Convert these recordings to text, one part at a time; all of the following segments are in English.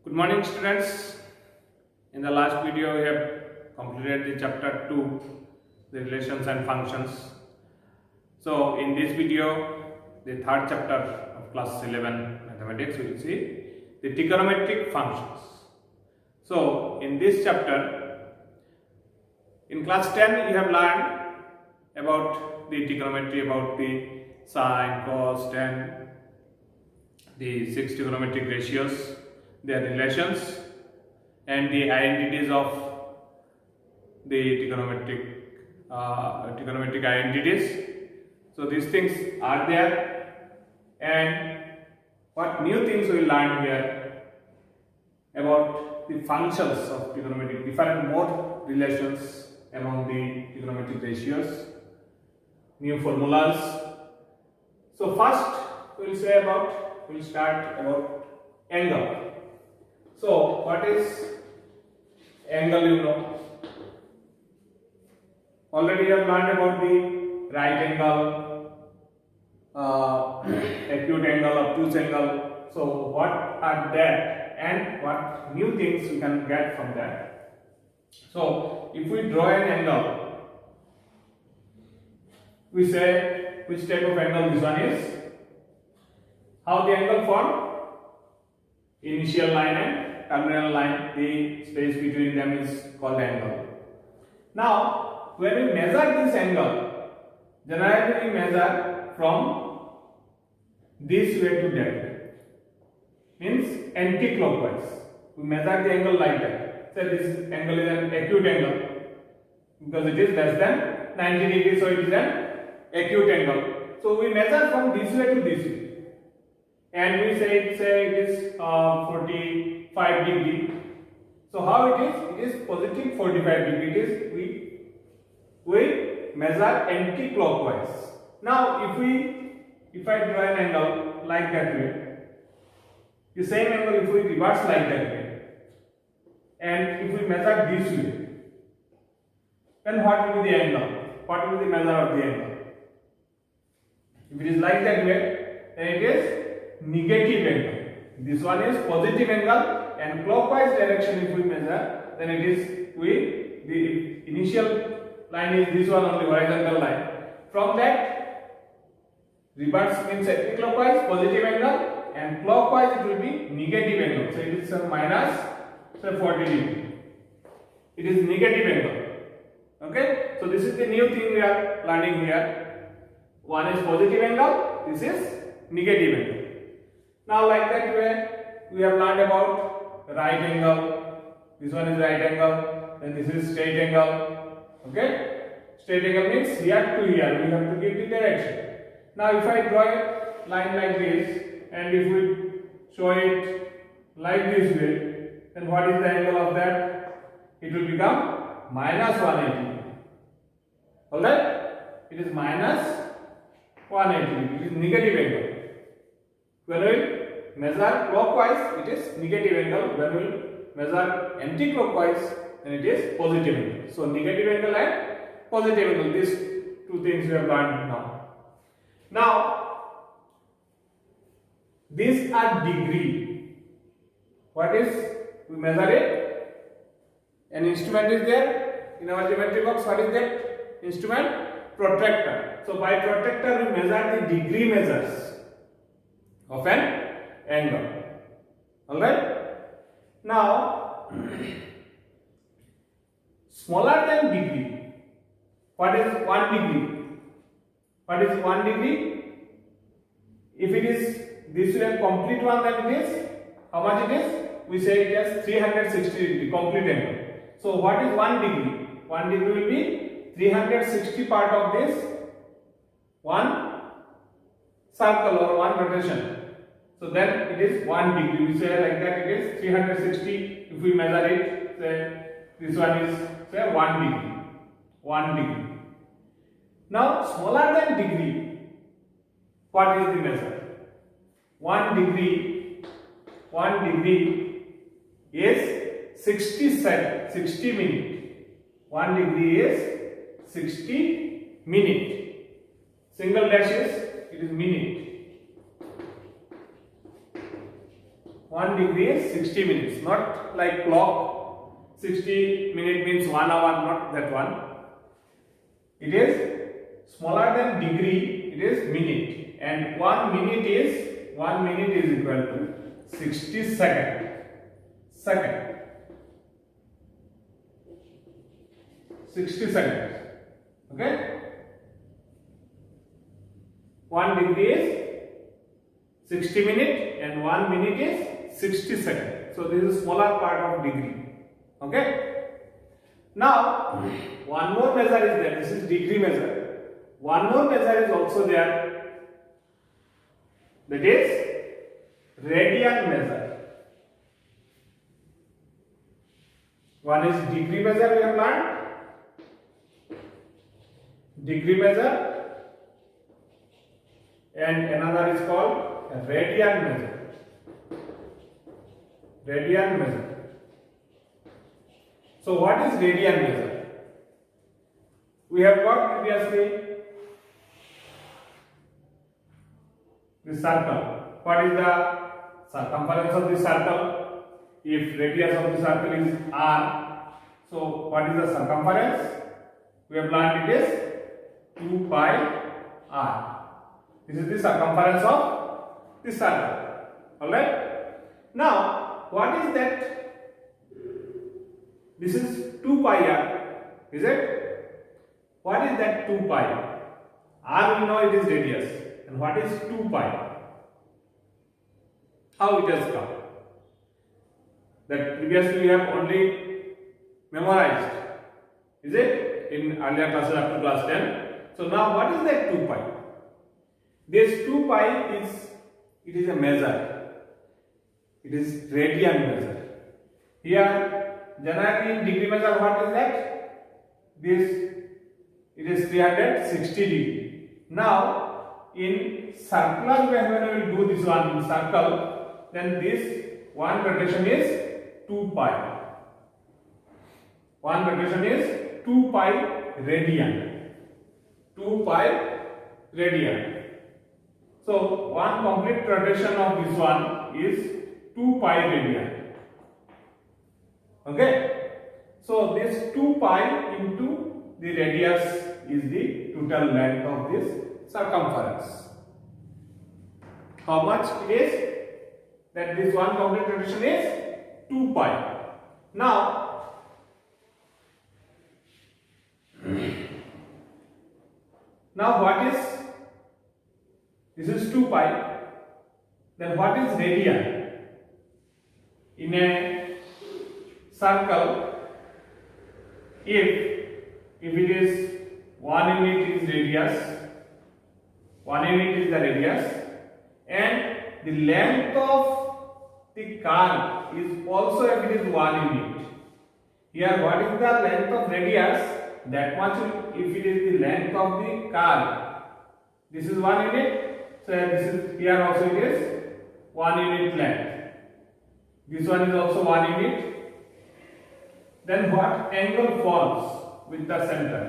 Good morning, students. In the last video, we have completed the chapter 2, the relations and functions. So, in this video, the third chapter of class 11 mathematics, we will see the trigonometric functions. So, in this chapter, in class 10, you have learned about the trigonometry, about the sine, cos, tan, the 6 trigonometric ratios, their relations, and the identities of the trigonometric identities. So these things are there, and what new things we will learn here about the functions of trigonometric, different mode relations among the trigonometric ratios, new formulas. So first we will start about angle. So what is angle? You know, already you have learned about the right angle, acute angle, obtuse angle. So what are that, and what new things we can get from that? So if we draw an angle, we say which type of angle this one is. How the angle formed? Initial line and terminal line, the space between them is called angle. Now, when we measure this angle, generally we measure from this way to that way. Means anti-clockwise. We measure the angle like that. So this angle is an acute angle because it is less than 90 degrees, so it is an acute angle. So we measure from this way to this way. And we say it is 45 degree. So how it is? It is positive 45 degree. It is we measure anti-clockwise. Now if I draw an angle like that way, the same angle if we reverse like that way, and if we measure this way, then what will be the angle? What will be the measure of the angle? If it is like that way, then it is negative angle. This one is positive angle, and clockwise direction if we measure, then it is the initial line is this one only, horizontal line. From that, reverse means anti-clockwise, positive angle, and clockwise it will be negative angle. So it is minus 40 degree. It is negative angle. Okay. So this is the new thing we are learning here. One is positive angle. This is negative angle. Now like that way we have learned about right angle. This one is right angle, then this is straight angle. Okay, straight angle means here to here we have to give the direction. Now if I draw a line like this, and if we show it like this way, then what is the angle of that? It will become minus 180. Alright, it is minus 180. It is negative angle. When we measure clockwise, it is negative angle. When we measure anti-clockwise, then it is positive angle. So negative angle and positive angle, these two things we have learned now. Now, these are degree. What is, we measure it? An instrument is there in our geometry box. What is that instrument? Protractor. So by protractor we measure the degree measures of an angle. Alright. Now, smaller than degree. What is 1 degree? What is 1 degree? If it is this way complete one, then it is, how much it is? We say it as 360 degree, complete angle. So what is 1 degree? 1 degree will be 360 part of this one circle or one rotation. So then it is 1 degree. We say like that it is 360. If we measure it, say this one is say 1 degree. 1 degree. Now smaller than degree, what is the measure? 1 degree is 60 minute. 1 degree is 60 minute. Single dash is, it is minute. 1 degree is 60 minutes, not like clock. 60 minute means 1 hour, not that one. It is smaller than degree, it is minute, and 1 minute is equal to 60 second. 60 seconds. Okay? 1 degree is 60 minutes and 1 minute is 60 seconds. So this is smaller part of degree. Okay? Now, one more measure is there. This is degree measure. One more measure is also there. That is radian measure. One is degree measure we have learned. Degree measure, and another is called radian measure. Radian measure. So what is radian measure? We have got previously the circle. What is the circumference of the circle? If radius of the circle is r, so what is the circumference? We have learned it is 2 pi r. This is the circumference of the circle. Alright? Now, what is that? This is 2 pi r. Is it? What is that 2 pi? R we know it is radius. And what is 2 pi? How it has come? That previously we have only memorized. Is it? In earlier classes up to class 10. So now what is that 2 pi? This 2 pi is a measure. It is radian measure. Here generally in degree measure what is that? This it is 360 degree. Now in circular way when we do this one in circle, then this one rotation is 2 pi. One rotation is 2 pi radian. 2 pi radian. So one complete rotation of this one is 2 pi radian. Okay. So this 2 pi into the radius is the total length of this circumference. How much it is? That this one complete rotation is 2 pi. Now what is, this is 2 pi, then what is radian? In a circle, if it is 1 unit is radius, 1 unit is the radius, and the length of the curve is also if it is 1 unit. Here what is the length of radius? That much if it is the length of the curve. This is 1 unit. So this is here also it is 1 unit length. This one is also 1 unit. Then what angle forms with the center?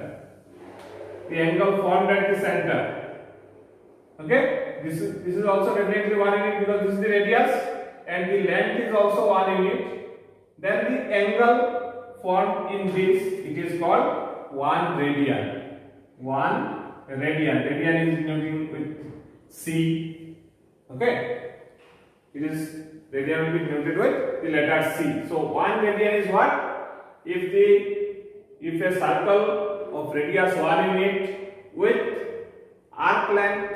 The angle formed at the center. Okay. This is also definitely 1 unit because this is the radius and the length is also 1 unit. Then the angle formed in this, it is called 1 radian. 1 radian. Radian is denoting with C. Okay. It is radian will be denoted with the letter C. So 1 radian is what? If a circle of radius 1 unit with arc length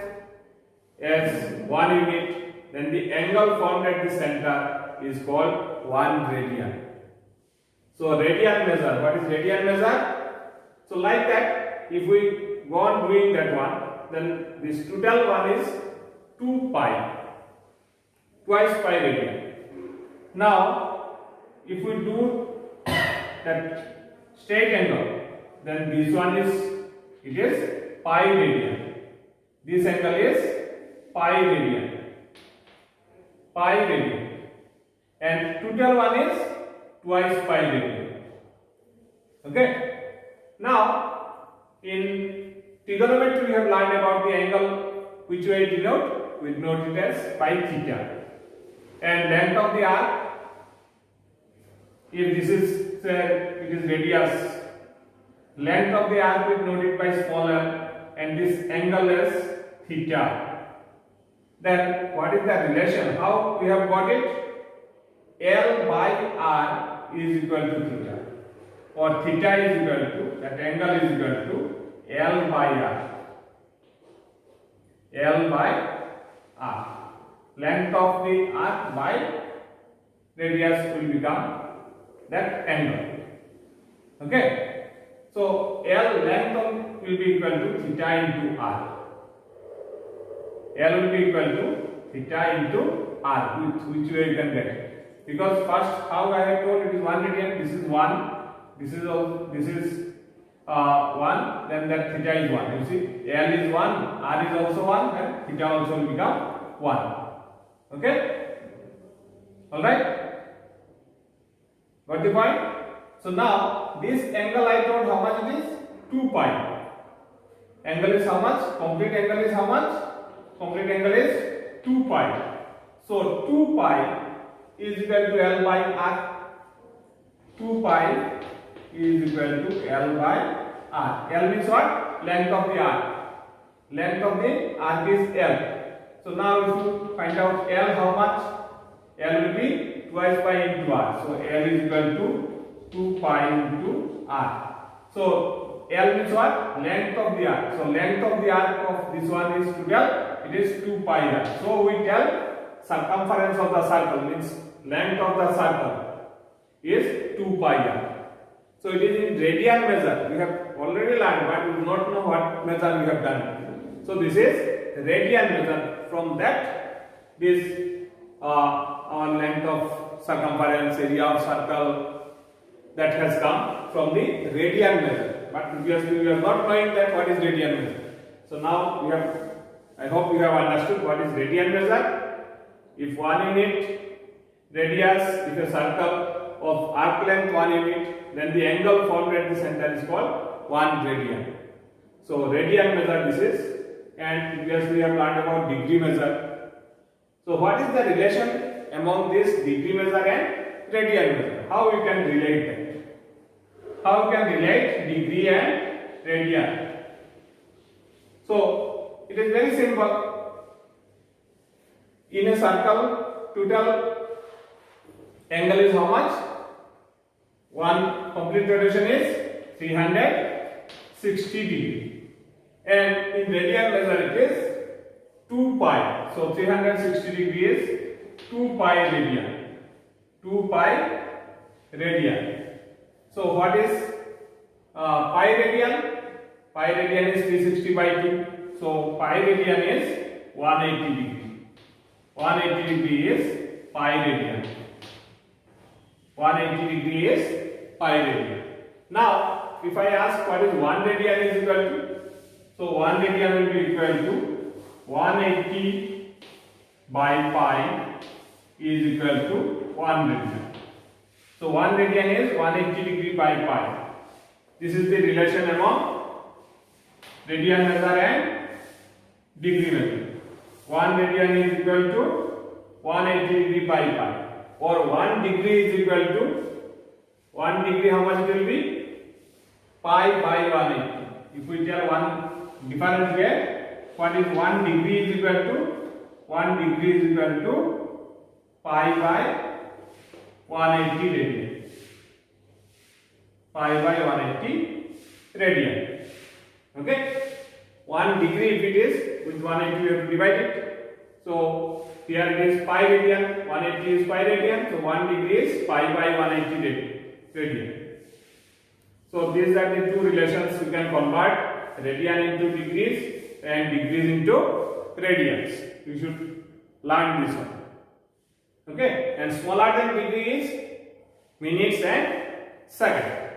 as 1 unit, then the angle formed at the center is called 1 radian. So radian measure. What is radian measure? So like that, if we go on doing that one, then this total one is 2 pi, twice pi radian. Now, if we do that straight angle, then this one is, it is pi radian. This angle is pi radian. Pi radian. And total one is twice pi radian. Okay. Now, in trigonometry we have learned about the angle which we denote. We denote it as pi theta. and length of the arc, if this is it is radius, length of the arc is noted by small l and this angle is theta. Then what is the relation? How we have got it? L by r is equal to theta, or theta is equal to, that angle is equal to L by r. L by r. Length of the arc by radius will become that angle. Okay. So L length will be equal to theta into r. L will be equal to theta into r, which way you can get it. Because first, how I have told, it is 1 radian. This is 1. This is 1. Then that theta is 1. You see, L is 1, r is also 1, and theta also will become 1. Okay. All right. Got the point? So now this angle I told how much it is? 2 pi. Angle is how much? Complete angle is how much? Complete angle is 2 pi. So 2 pi is equal to L by r. 2 pi is equal to L by r. L means what? Length of the arc. Length of the arc is L. So now if you find out L how much? L will be twice pi into r. So L is equal to 2 pi into r. So L means what? Length of the arc. So length of the arc of this one is 12. It is 2 pi r. So we tell circumference of the circle, means length of the circle is 2 pi r. So it is in radian measure. We have already learned, but we do not know what measure we have done. So this is radian measure. From that, this our length of circumference, area of circle, that has come from the radian measure. But previously we are not knowing that what is radian measure. So now we have, I hope you have understood what is radian measure. If 1 unit radius, if a circle of arc length 1 unit, then the angle formed at the center is called 1 radian. So radian measure this is, and previously we have learned about degree measure. So what is the relation among this degree measure and radian measure? How we can relate them? How we can relate degree and radian? So it is very simple. In a circle, total angle is how much? One complete rotation is 360 degree, and in radian measure it is 2 pi. So 360 degree is 2 pi radian. 2 pi radian. So what is pi radian? Pi radian is 360 by 2. So pi radian is 180 degree. 180 degree is pi radian. 180 degree is pi radian. Now, if I ask what is 1 radian is equal to, so 1 radian will be equal to 180 by pi is equal to 1 radian. So 1 radian is 180 degree by pi. This is the relation among radian measure and degree measure. 1 radian is equal to 180 degree by pi, or 1 degree is equal to 1 degree, how much it will be? Pi by 180. If we tell one different way, what is 1 degree is equal to? 1 degree is equal to pi by 180 radian. Pi by 180 radian. Okay? 1 degree, if it is, with 180 we have to divide it. So here it is pi radian, 180 is pi radian, so 1 degree is pi by 180 radian. So these are the two relations we can convert, radian into degrees and degrees into radians. You should learn this one. Okay, and smaller than degree is minutes and second.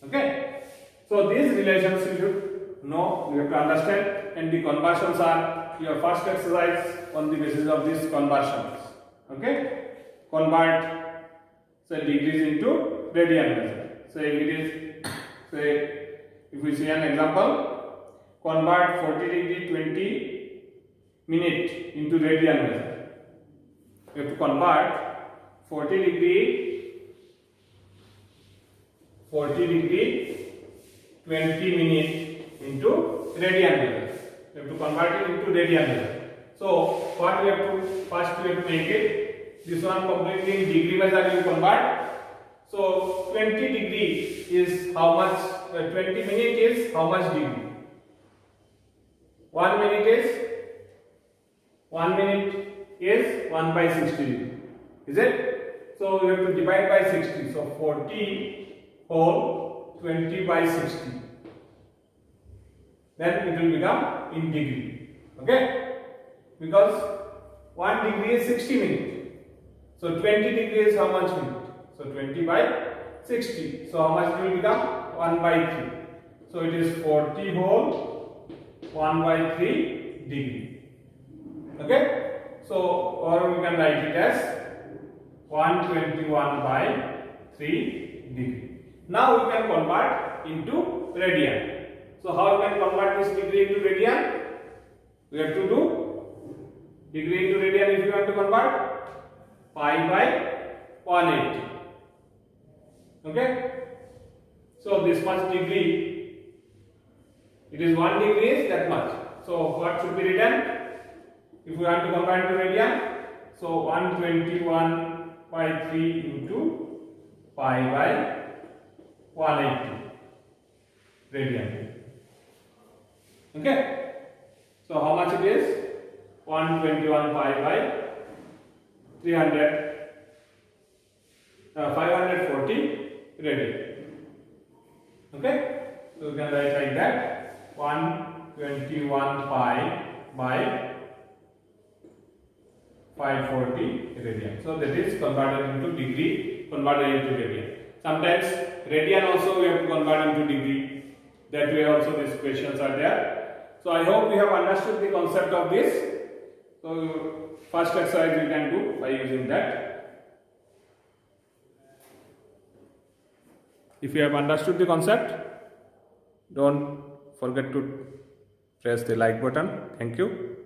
Okay, so these relations you should know, you have to understand, and the conversions are your first exercise on the basis of these conversions. Okay, convert say degrees into radian measure. So if it is, say if we see an example, convert 40 degree 20 minute into radian measure. we have to convert 40 degree 20 minute into radian meter. We have to convert it into radian meter. So what we have to first we have to make it this one completely in degree measure you convert. So 20 degree is how much? 20 minute is how much degree? 1 minute is 1 by 60 degree. Is it? So we have to divide by 60. So 40 whole 20 by 60. Then it will become in degree. Okay? Because 1 degree is 60 minutes. So 20 degree is how much minute? So 20 by 60. So how much it will become? 1 by 3. So it is 40 whole 1 by 3 degree. Okay? So or we can write it as 121 by 3 degree. Now we can convert into radian. So how we can convert this degree into radian? We have to do degree into radian if you want to convert pi by 180. Okay? So this much degree, it is 1 degree is that much. So what should be written? If we want to convert to radian, so 121 by 3 into pi by 180 radian. Okay? So how much it is? 121 pi by 540 radian. Okay? So we can write like that 121 pi by 540 radian. So that is converted into degree, converted into radian. Sometimes radian also we have to convert into degree. That way also these questions are there. So I hope you have understood the concept of this. So first exercise we can do by using that. If you have understood the concept, don't forget to press the like button. Thank you.